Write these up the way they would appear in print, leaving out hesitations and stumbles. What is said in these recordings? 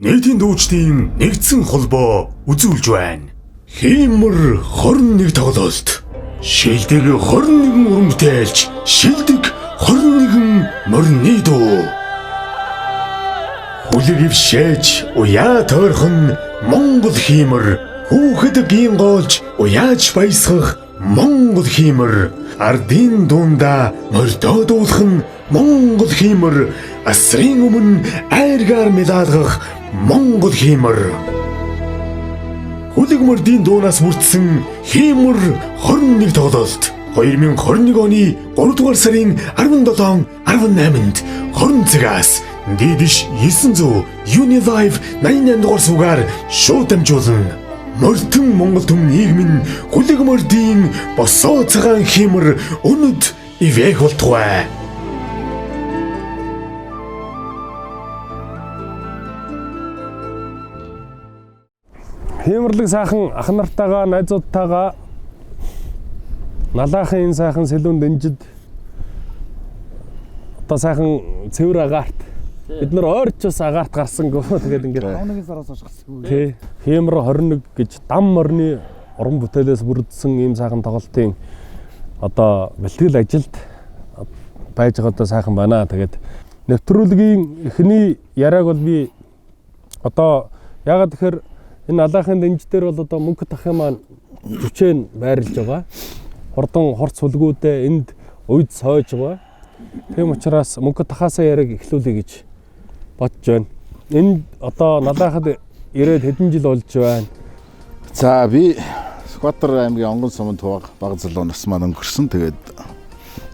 Нийтийн дуучдын нэгдсэн холбоо үзүүлж байна. Хиймэр 21 тоглолт. Шилдэг 21 уран бүтээлч, шилдэг 21 морины дуу. Хүлэг ившээж уяа тойрхон Монгол хиймэр, хүүхэд гинголж уяаж баясгах Монгол хиймэр, ардын дундаа мордоо дуулах нь Монгол хиймэр, асрын өмнө айргаар медалгах Монгол хиймэр. Хүлэг мордын дуунаас бүрдсэн хиймэр 21 тоглолт 2021 оны 3 дугаар сарын 17, 18-нд хорон цагаас дийдиш 900 Unilive 88 дугаар суугаар шууд дамжуулна. Мордон Монгол түмэн нийгмийн хүлэг мордын босоо цагаан хиймэр өнөд ивэх болтугай. Хиймэрлэг сайхан ах нартайгаа, найзуудтайгаа налаахын энэ сайхан сэлүүн дэнжид одоо сайхан цэвэр агаарт бид нар ойрчос агаарт гарсангүй тэгээд ингээд 11 сараас хойш гарсангүй. Тий. Хиймэр 21 гэж дам морины уран бүтээлээс бүрдсэн ийм сайхан тоглолтын одоо бэлтгэл ажилд байж байгаадаа сайхан байна. Тэгээд нэвтрүүлгийн эхний яриаг бол би одоо ягаад тэгэхээр энэ алаахын дэнж дээр бол одоо мөнгө тахын маань жүчээн байрлаж байгаа. Хурдан хорц сүлгүүдээ энд уйд сойж байгаа. Тийм учраас мөнгө тахаасаа яриг эхлүүлэе гэж бодож байна. Энэ одоо налаахад ирээд хэдэн жил болж байна. За би Сүхбаатар аймгийн Онгон суманд баг залуу нас маань өнгөрсөн. Тэгээд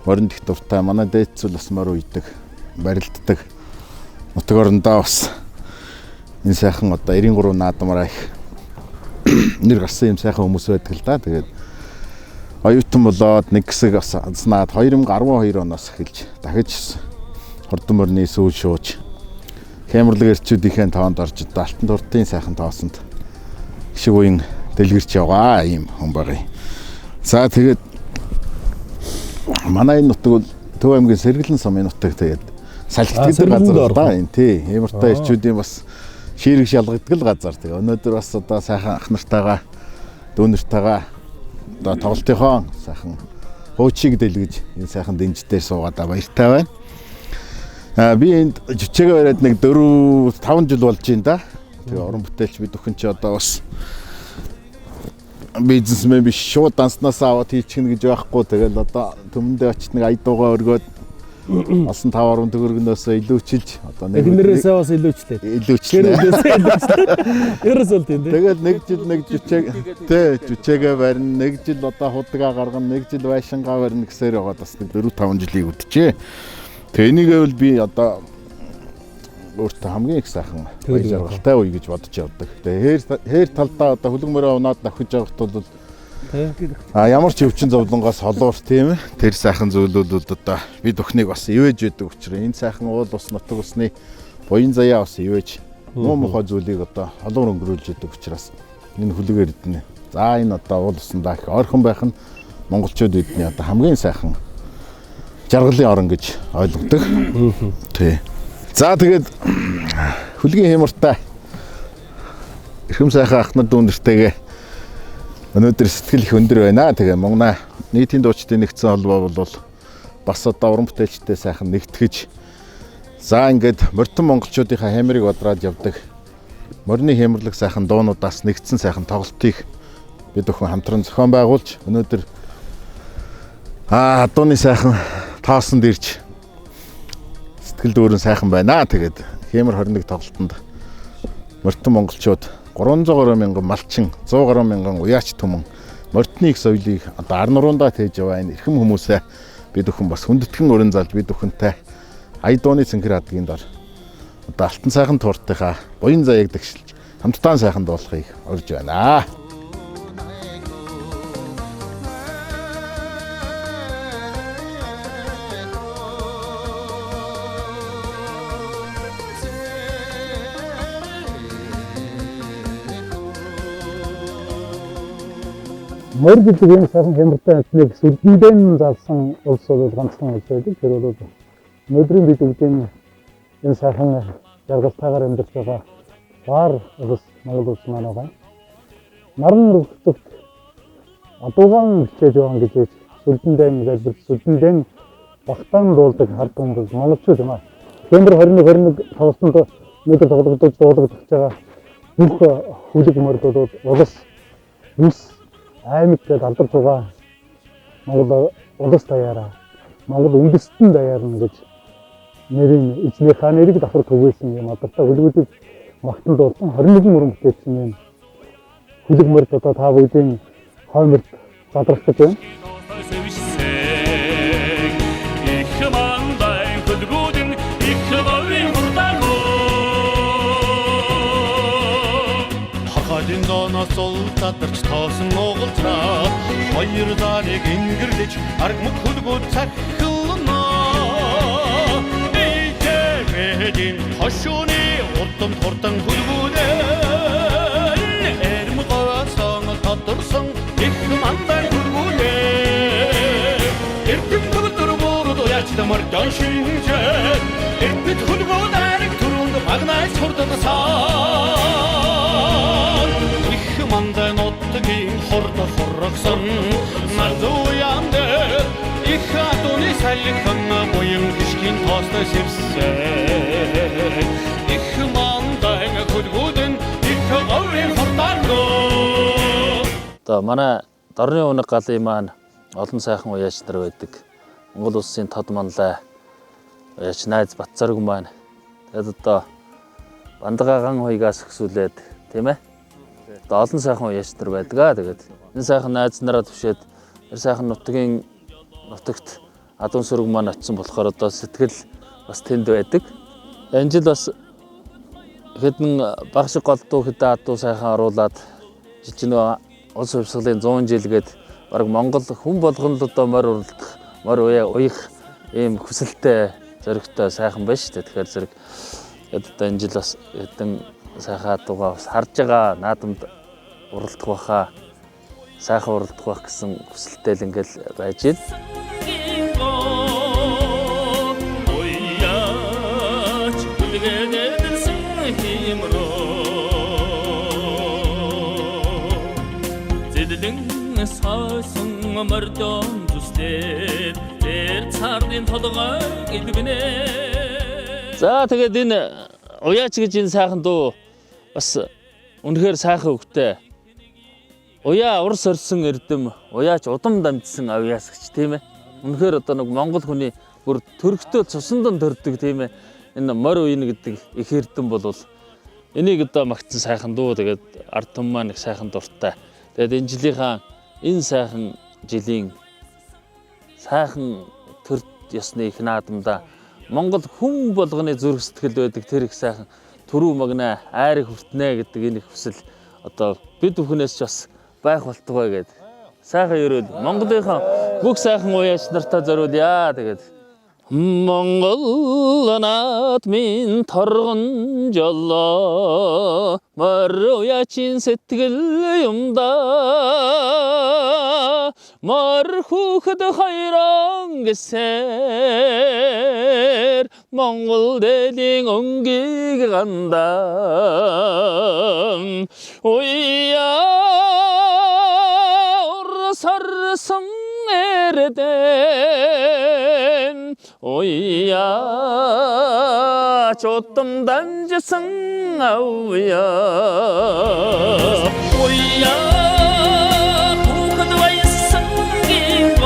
орон дэх дуртай манай дээдсүүл бас морь уйдаг, барилддаг. Нутаг орондоо бас энэ сайхан одоо 93 наадмаараа их нэр гарсан юм сайхан хүмүүс байдаг л да. Тэгээд оюутан болоод нэг хэсэг азнаад 2012 оноос эхэлж дахиж хордон морины сүүл шууж Хямрлаг эрчүүдийнхээ тоонд орж одоо алтан туртын сайхан тоосонд гişиг уян дэлгэрч яваа ийм хүн байгаа. За тэгээд манай энэ нутаг бол Төв аймгийн Сэргэлэн сумын нутаг тэгээд салхитдаг газар да энэ тий. Ямартай эрчүүдийн бас ширэг шалгагддаг газар. Тэгээ өнөөдөр бас одоо сайхан ах нартайгаа дүүнэртайгаа одоо тоглолтынхоо сайхан хуучийг дэлгэж энэ сайхан дэнждээр суугаад баяртай байна. Би энд жичээгээ бариад нэг 4-5 жил болж байна да. Тэгээ уран бүтээлч бид өхөн чи одоо бас бизнесмен биш шууд данснаас аваад хийчихнэ гэж байхгүй. Тэгэл одоо төмөндөө очиж нэг айдуугаа өргөөд олсон 5-10 төгрөгнөөс илүүчилж одоо нэг Эхнэрээсээ бас илүүчлээ. Ерөөс бол тийм. Тэгээд нэг жил нэг жүчээгээ барина, нэг жил одоо худгаа гаргана, нэг жил байшингаа барина гэсээр яваад бас нэг 4-5 жилийг үтжээ. Тэгээ энийгээ би одоо өөртөө хамгийн их сайхан баяр жаргалтай үе гэж бодож явдаг. Тэгээ хээр талдаа одоо хүлэг мөрөө унаад давхиж явахт бол ямар ч өвчин зовлонгоос холуур тийм ээ. Тэр сайхан зүйлүүд одоо бид өхнийг бас ивэж байдаг учраас энэ сайхан уул ус нутаг усны буян заяа бас ивэж муу мухай зүйлийг одоо холуур өнгөрүүлж байдаг учраас энэ хүлэгээр эднэ. За энэ одоо уул усандаа их ойрхон байх нь монголчууд эдний одоо хамгийн сайхан жаргалын орон гэж ойлгодог. Тий. За тэгээд хүлгийн хиймэртэй эрхэм сайхан ах нар дүүнэртэйгээ өнөөдөр сэтгэл их өндөр байна. Тэгээ Монгол нийтийн дуучдын нэгдсэн холбоо бол бас одоо уран бүтээлчтэй сайхан нэгтгэж за ингээд мордон монголчуудынхаа хямрыг бодраад явдаг. Морины хямрлаг сайхан дуунуудаас нэгдсэн сайхан тоглолтыг бид өхөн хамтран зохион байгуулж өнөөдөр дууны сайхан тоосон дэрж сэтгэл дүүрэн сайхан байна. Тэгээд хямр 21 тоглолтод мордон монголчууд 300 мянган малчин, 100 мянган уяач түмэн мордны их соёлыг одоо ар нуруундаа тээж яваа энэ эрхэм хүмүүсээ бид өхөн бас хүндэтгэн өрн залж бид өхөнтэй ая дууны цэнхэр хадгийн дор одоо алтан сайхан тууртынхаа буян заяаг дэгшилж хамтдаа сайхан дуулахыг урьж байна. Морь гэдэг энэ сайхан хямртай амтныг сүлдэндээ нь залсан улс бол ганцхан улс байдаг. Тэр бол өнөөдрийн бид бүгдийн энэ сайхан жаргалтайгаар амьдарч байгаа Бар улс Монгол улс маань байгаа. Наран нөхцөлд адуугаан хичээж байгаа гэж Сүлдэндэн гэдэг Сүлдэндэн багтаан дуулдаг ард хүмүүс монголчууд юм аа. Декембер 21 тавсанд өнөөдөр тоглогдож дуулагдаж байгаа бүх хүлэг мөрдүүд улс бүс аймаг гэдэг алдар цугаа Монгол улс даяараа Монгол үндэстэн даяарна гэж нэрийн эзнийхээ нэрийг давхар түгээсэн юм алдартай хүлгүүдийг магтан дуулсан 21 мөрөн бүтээсэн юм хүлэг мөрд одоо та бүхэн хойморт задрагдаж байна. Sol tadarч тоосон уугалтраад хоёр дарыг ингэрлэж аргамт хөлгүүд цахилна эйтэвэдин хошууны урдам хурдан хөлгүүдэн эрм говасан татарсан их мантай хөлгүүдэн эрдэм бүгдэр бүрд яачдамар дан шинжээ эрдэт хөлгүүд ариг түрүүнд магнай сурднасаа Manda nottegi horda horraqsan Narduyandı İkhatuni sallikanna boyun kişkin tosta sipse İkmandayga kudgudun İkkagavrin hordargo Одоо манай дорны унаг галын маань олон сайхан уяач нар байдаг. Монгол улсын тод манлай уяач найз Батцарг маань. Тэгээд одоо Бандагаан хоёгаас өксүүлээд тийм ээ. Одоо олон сайхан уяач нар байдаг. Тэгээд энэ сайхан найз нараа төвшөөд энэ сайхан нутагт адуун сүрэг маань очисон болохоор одоо сэтгэл бас тэнд байдаг. Энэ жил бас хэдэн баг шиг голдуу хэдэн адуу сайхан оруулаад жижиг улс хувьсгалын 100 жилгээд баг Монгол хүн болгонд одоо морь уралдах, морь уяах ийм хүсэлтэй зоригтой сайхан байна шүү дээ. Тэгэхээр зэрэг одоо энэ жил бас хэдэн сайхан адуугаа бас харж байгаа наадамд уралдах байхаа сайхан уралдах байх гэсэн хүсэлтэй л ингээл байж байна. Сайсан мордон зүстэй тэр цаардын толгой илгэнэ. За тэгээд энэ уяач гэж энэ сайхан дуу бас үнэхээр сайхан өгтэй. Уяа урс орсон эрдэм, уяач удам дамжсан авьяасагч тийм ээ. Үнэхээр одоо нэг монгол хүний бүр төрхтөө цусндан төрдөг тийм ээ. Энэ морь уйна гэдэг их эрдэм болвол энийг одоо магтсан сайхан дуу тэгээд ард түмэн маань их сайхан дуртай. Тэгээд энэ жилийнхаа энэ сайхан жилийн сайхан төр ёсны их наадамда Монгол хүн болгоны зүрх сэтгэл байдаг тэр их сайхан түрүү магнаа айрыг хүртнэ гэдэг энэ их хүсэл одоо бид бүхнээс ч бас байх болтугай гэдэг. Сайхан өрөөл Монголынхаа бүх сайхан уяач нартаа зориулъя тэгээд Монгол над минь торгон жолоо морь уяачин сэтгэл юмда морь хүүхэд хайран гэсээр Монгол дэлийн өнгийг гандам уяа сарсан эрдэн 오야 조금 단지성 아우야 오야 부가도 와있어 성긴고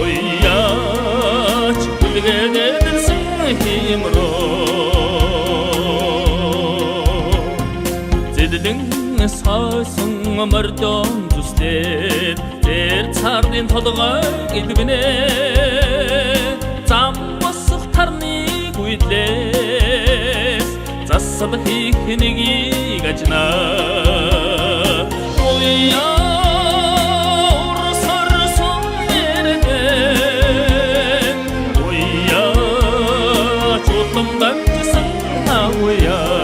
오야 지구게 되는 힘으로 제대등 사성 머던 주스테 тэр цаардын толгой илгэнэ зам босох тарныг үйдлээс засад хийх нэгийг ажна уяа урсарсан нэрдэн уяа чулам дамжсан уяа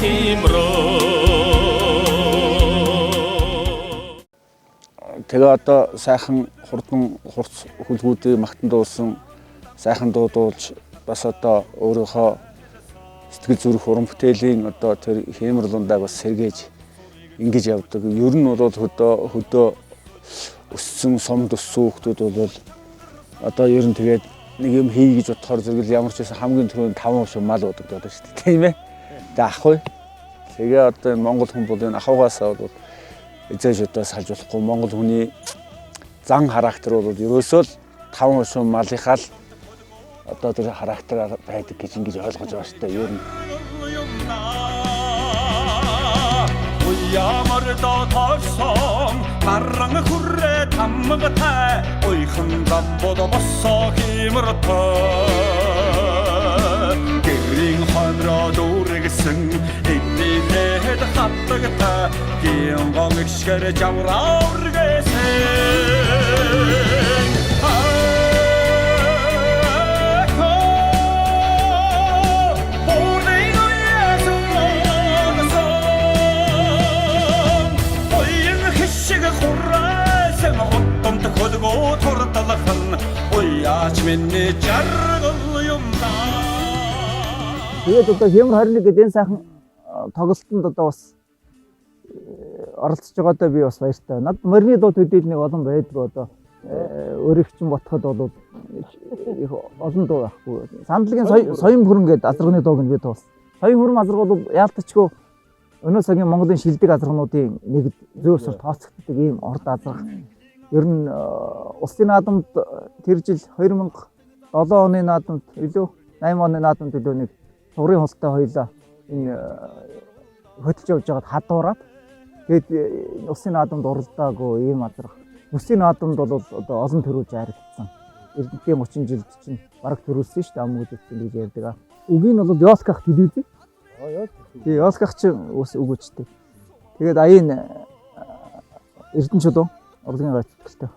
힘으로 Тэгээ одоо сайхан хурдан хурц хүлгүүдийг магтан дуулсан сайхан дуудуулж бас одоо өөрийнхөө сэтгэл зүрх уран бүтээлийн одоо тэр хиймэрлундааг бас сэргээж ингэж явдаг. Ер нь бол хөдөө өссөн сумд өссөн хүмүүс бол одоо ер нь тэгээд нэг юм хий гэж бодохоор зэрэг ямар ч байсан хамгийн түрүүнд 5% мал удагдаад байна шүү дээ. Тийм ээ. Тэгээ ахгүй. Тэгээ одоо энэ Монгол хүн бол энэ ахуйгаасаа бол эзэж одоо салж болохгүй. Монгол хүний зан характер бол ерөөсөө л 5% малынхаа л одоо тэр характер байдаг гэж ингэж ойлгож байгаа шүү дээ. Ер нь Ямарда тарсан харан хүрээ тамгатай ойхон замбод боссоо химэртэй гэрийн ханра дүүрэгсэн эднийхэд хаттагтай гин гомгшгэр жавраавргэсэн Тэгээд одоо хямар 21 гэдэг энэ сайхан тоглолтод одоо бас оролцож байгаадаа би бас баяртай. Над морины дуу төдийл нэг олон байдаг одоо өөрөгчн ботход бол их олон дуу байхгүй. Сандлагын соён хүрэн гэдэг азарганы дууг нь би туус. Соён хүрэн азарга бол яалтчгүй өнөө цагийн Монголын шилдэг азаргнуудын нэг зөөс тооцогддог ийм орд азарга. Ер нь улсын наадамд тэр жил 2007 оны наадамд илүү 8 оны наадамд илүү нэг сурын холтой хоёлаа энэ хөтж явж байгаад хадуураад тэгээд улсын наадамд оролдоогүй ийм азарга. Улсын наадамд бол одоо олон төрүүлж харагдсан. Эрдэнэтэй 30 жилд чинь бараг төрүүлсэн шүү дээ амгууд үтсэн гэж ярьдаг. Үгийн нь бол Ёлках гэдэг үү? Тий, Ёлках чинь үгүйчтэй. Тэгээд аяын Эрдэнэ чулуу урлагийн гайцтай.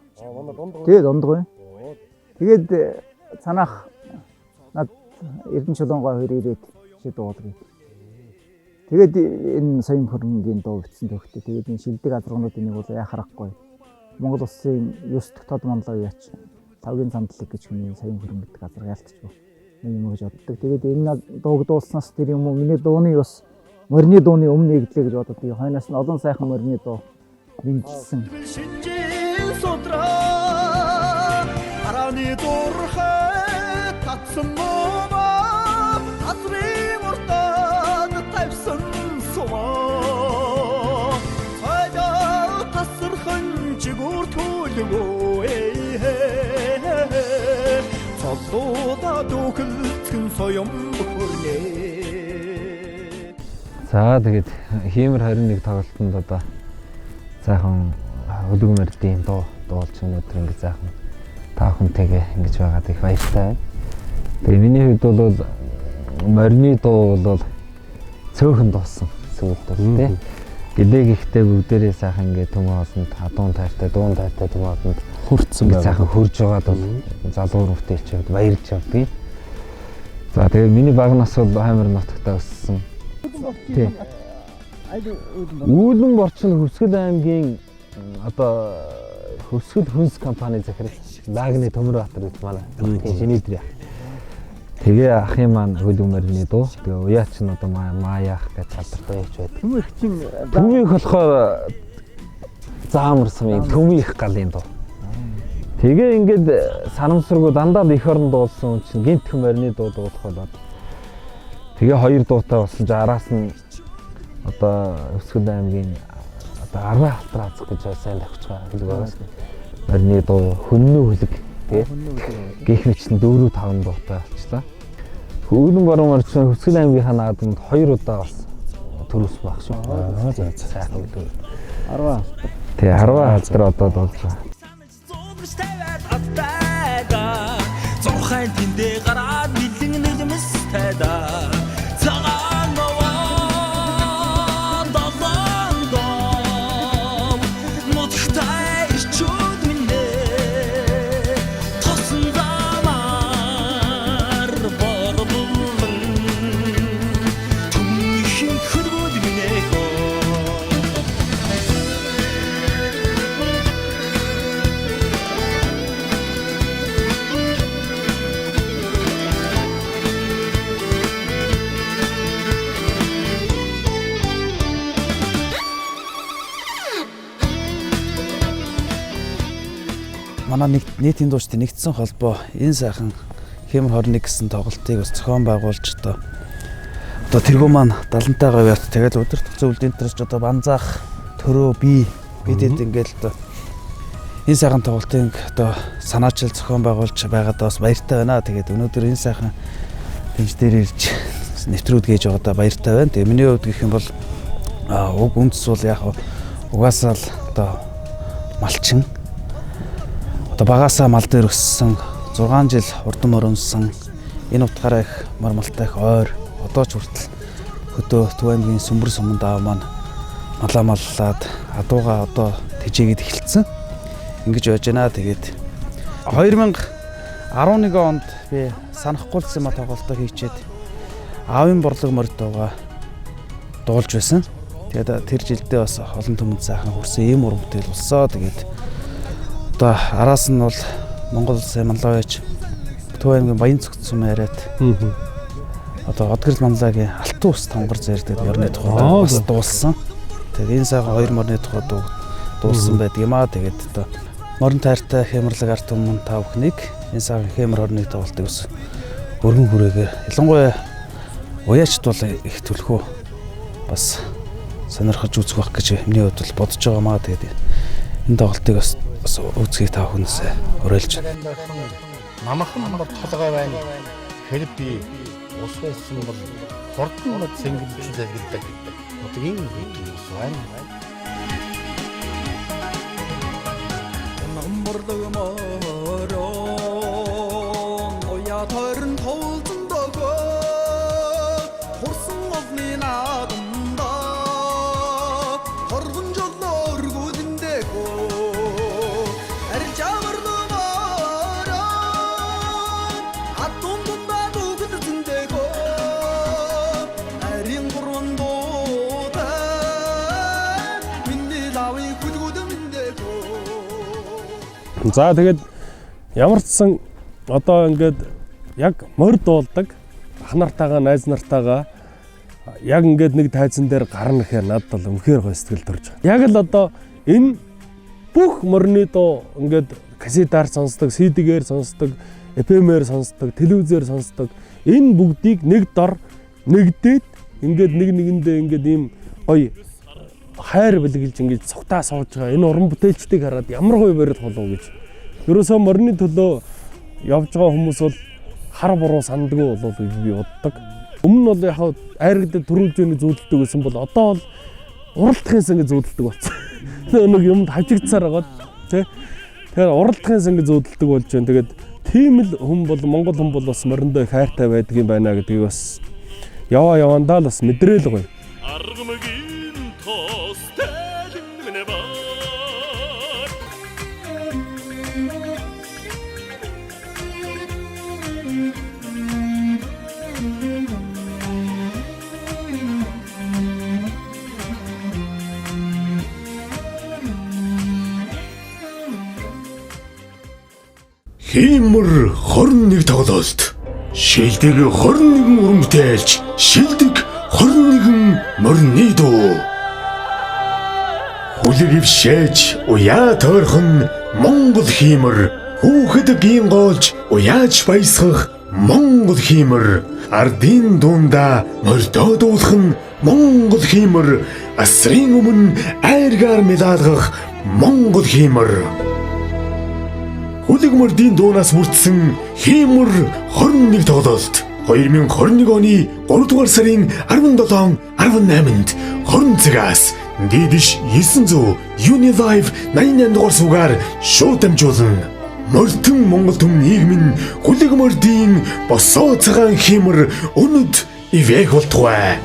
Тэгээд дондгой. Тэгээд цанаах над Эрдэнэ чулуугаа хоёр ирээд шид уулгыг. Тэгээд энэ соён хөрөнгийн дуу бичсэн төгтөө. Тэгээд энэ шилдэг азаргнуудын нэг бол яхарахгүй. Монгол улсын 9 дахь тод манлаа яач тавгийн сандлаг гэж хүний соён хөрөн гэдэг азар ялтчихв. Нэг юм гэж боддог. Тэгээд энэ дууг дуулснаас тэр юм уу миний дууны бас морины дууны өмнө нэглээ гэж боддог. Тэгээд хойноос нь олон сайхан морины дуу бэлдсэн. Араны дурхай татсан мова атрын уртад тавьсан сумаа цайда тасархан чигүр төлгөө цоллууда дүүхэлтэн соём бүхөрнээ. За тэгээд хиймэр 21 тоглолтод одоо сайхан өдөг мөрдийн дуу дуулж өнөөдөр ингэ сайхан та бүхэнтэйгээ ингэж байгаад их баяртай байна. Тэгээ миний хувьд бол морины дуу бол цөөхөн дуусан сүүлд бол тий. Гэлэг ихтэй бүгдээрээ сайхан ингэ төмөө олонд хадуун тайртай дуун тайртай төмөө олонд хүрцэн сайхан хурж байгаад бол залуу хүмүүстээ баярлж явдгийг. За тэгээ миний баг нас бол амар нутагтаа өссөн. Тий. Үүлэн борчин Хөвсгөл аймгийн одоо Хөвсгөл хүнс компани захирал Лагны Төмөрбаатар гэж манай инженер. Тэгээ ахын маань хөлөмөрний дуу. Тэгээ уяач нь одоо маяах гэж салбартай явж байдаг. Төмөх чинь төмийг болохоор заамарсан юм төмих галын дуу. Тэгээ ингээд санамсаргүй дандаа их орн дуулсан чинь гинт морины дуу дуулах болоод тэгээ хоёр дуутай болсон чи араас нь одоо Хөвсгөл аймгийн одоо 10 халтар азах гэж сайн давхиж байгаа хэлэг байгаа шүү дээ. Морины дуу хөннөө хөлөг тий. Гэх мэтлэн 4-5 дуутай болчлаа. Үүлэн борон орчин Хөвсгөл аймгийнхаа наадамд 2 удаа бас төрүүлсэн баг шүү. За сайхан үлдээ. 10 халтар. Тий 10 халтар одоо дуулж байгаа. Зурхайн тэндээ гараад бэлэн нэлмэс тайда. манай нийтийн дуучдын нэгдсэн холбоо энэ сайхан Хэмэр 21 гэсэн тоглолтыг бас зохион байгуулж одоо тэргүй маань 70-тай говьяат тэгэл удирдах зөвлөлд интерс одоо банзаах төрөө бие бидэд ингээл одоо энэ сайхан тоглолтыг одоо санаачил зохион байгуулж байгаадаа бас баяртай байна. Тэгээд өнөөдөр энэ сайхан дэмж дээр ирж нэвтрүүд гээж байгаадаа баяртай байна. Тэгээ миний хувьд гэх юм бол уг үндэс бол яг угаасаа л одоо малчин одоо багасаа мал дээр өссөн 6 жил урдам өрнсөн энэ утгаараа их мармалтай их ойр одоо ч хүртэл хөдөө Төв аймгийн Сүмбэр суманд аав маань малаа маллаад адууга одоо тэжээгээд эхэлсэн. Ингэж байж байна. Тэгээд 2011 онд би санахгүй л юм тоглолтоо хийчээд аавын борлого мордоога дуулж байсан. Тэгээд тэр жилдээ бас олон түмэнд сайхан хүрсэн ийм уран бүтээл болсоо. Тэгээд одоо араас нь бол Монгол улсын манлайч Төв аймгийн Баян цогц сум яриад одоо Одгэрл манлайгийн Алтан ус тонгор зэрдэг морны тухай бас дуулсан. Тэгээд энэ сайхан хоёр морны тухай дуулсан байдаг юм аа. Тэгээд одоо морин тайртай Хэмэрлэг арт түмэн та бүхнийг энэ сайхан Хэмэр 21 тоглолтыг ус өргөн хүрээгээр ялангуяа уяачд бол их төлхөө бас сонирхож үзэх байх гэж миний хувьд бол бодож байгаа маа. Тэгээд энэ тоглолтыг бас үзхийг та бүхнээс уриалж байна. Намахан мод толгой байна. Тэр би ус байсан бол хурдан мод сэнгэлж залгилдаг. Өдгийн ус байна. Намбарлаг мороо оя төрн толзондог хурсан олны наадамда хоргон жолоор гүдэндэко арчамарлы мороо атундунда дугдэндэко арин гурвандода минни лави гүдгүдэндэко. За тэгээд ямар ч сан одоо ингээд яг морь дуулдаг ах нартайгаа найз нартайгаа яг ингээд нэг тайзан дээр гарна гэхээр надад бол үнэхээр гоё сэтгэл төрж байгаа. Яг л одоо энэ бүх морины дуу ингээд кассетаар сонсдог, CD-гээр сонсдог, FM-ээр сонсдог, телевизээр сонсдог энэ бүгдийг нэг дор нэгдээд ингээд нэг нэгэндээ ингээд ийм гоё хайр бэлгэлж ингээд цогтаа сууж байгаа энэ уран бүтээлчдийг хараад ямар гоё барил болов гэж. Ерөөсөө морины төлөө явж байгаа хүмүүс бол хар буруу сандгүй болов гэж би боддог. Өмнө нь бол яг айрагдад төрүүлж өгнө зүүдэлдэг гэсэн бол одоо бол уралдахын санг зүүдэлдэг болсон. Нэг юмд хажигдсаар байгаа тий. Тэгэхээр уралдахын санг зүүдэлдэг болж байна. Тэгээд тийм л хүн бол Монгол хүн бол бас мориндоо их хайртай байдаг юм байна гэдгийг бас явандаа л бас мэдрээл гоё. Хэмэр 21 тоглолт. Шилдэг 21 уран бүтээлч, шилдэг 21 морины дуу. Хүлэг ившээж уяа тойрхон Монгол хэмэр, хүүхэд гинголж уяаж баясгах Монгол хэмэр, ардын дундаа мордоо дуулах нь Монгол хэмэр, асрын өмнө айргаар медалгах Монгол хэмэр. Хүлэг мордын дуунаас бүрдсэн Хэмэр 21 тоглолт 2021 оны 3 дугаар сарын 17, 18-нд Хорон цагаас дээдэш 900 Univibe 88 дугаар суугаар шууд дамжуулна. Мордон Монгол түмэн нийгмийн Хүлэг мордын босоо цагаан хэмэр өнөд ивэх болтугай.